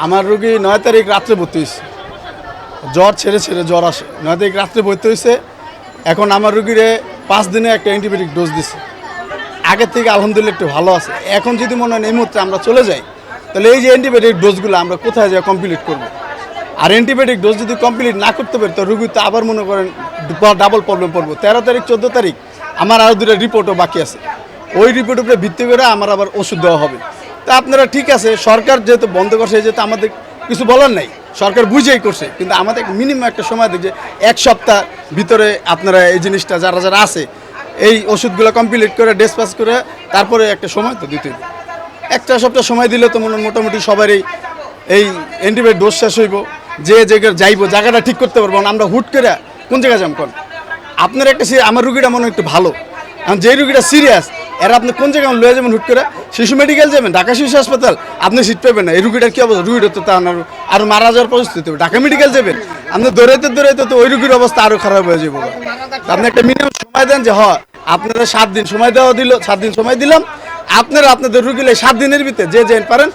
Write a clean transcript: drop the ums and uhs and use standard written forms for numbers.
আমার রোগী 9 তারিখ রাত্রে ভর্তি হয়েছে, জ্বর ছেড়ে ছেড়ে জ্বর আসে। 9 তারিখ রাত্রে ভর্তি হয়েছে। এখন আমার রোগীরে 5 দিনে একটা অ্যান্টিবায়োটিক ডোজ দিছে। আগের থেকে আলহামদুলিল্লাহ একটু ভালো আছে। এখন যদি মনে হয় এই মুহূর্তে আমরা চলে যাই, তাহলে এই যে অ্যান্টিবায়োটিক ডোজগুলো আমরা কোথায় যাই কমপ্লিট করবো? আর অ্যান্টিবায়োটিক ডোজ যদি কমপ্লিট না করতে পারি, তো রোগী তো আবার মনে করেন ডাবল প্রবলেম পড়বো। 13 তারিখ 14 তারিখ আমার আরও 2টা রিপোর্টও বাকি আছে। ওই রিপোর্টের উপরে ভিত্তি করে আমার আবার ওষুধ দেওয়া হবে। তা আপনারা ঠিক আছে, সরকার যেহেতু বন্ধ করছে, যেহেতু আমাদের কিছু বলার নাই, সরকার বুঝেই করছে, কিন্তু আমাদের মিনিমাম একটা সময় দেখছে 1 সপ্তাহ ভিতরে আপনারা এই জিনিসটা যারা যারা আছে এই ওষুধগুলো কমপ্লিট করে ডিসপাস করে তারপরে একটা সময় তো দিতে হবে। 1 সপ্তাহ সময় দিলে তো মোটামুটি সবারই এই অ্যান্টিবায়োটিক ডোজ শেষ হইব, যে জায়গায় যাইব জায়গাটা ঠিক করতে পারবো না। আমরা হুট করে কোন জায়গায় যাম কোন? আপনার একটা আমার রুগীটা মনে হয় একটু ভালো, এখন যে রুগীটা সিরিয়াস এরা আপনি কোন জায়গায় লয়ে যাবেন? হুট করে শিশু মেডিকেল যাবেন, ঢাকা শিশু হাসপাতাল, আপনি সিট পাবেন না। এই রুগীটার কী অবস্থা? রুগীটা তো আরও মারা যাওয়ার পরিস্থিতি হবে। ঢাকা মেডিকেল যাবেন, আপনি দৌড়াইতে দৌড়াইতে তো ওই রুগীর অবস্থা আরও খারাপ হয়ে যাবো। আপনি একটা মিনিমাম সময় দেন যে আপনারা 7 দিন সময় দেওয়া দিল, 7 দিন সময় দিলাম, আপনারা আপনাদের রুগীলে 7 দিনের ভিতরে যে পারেন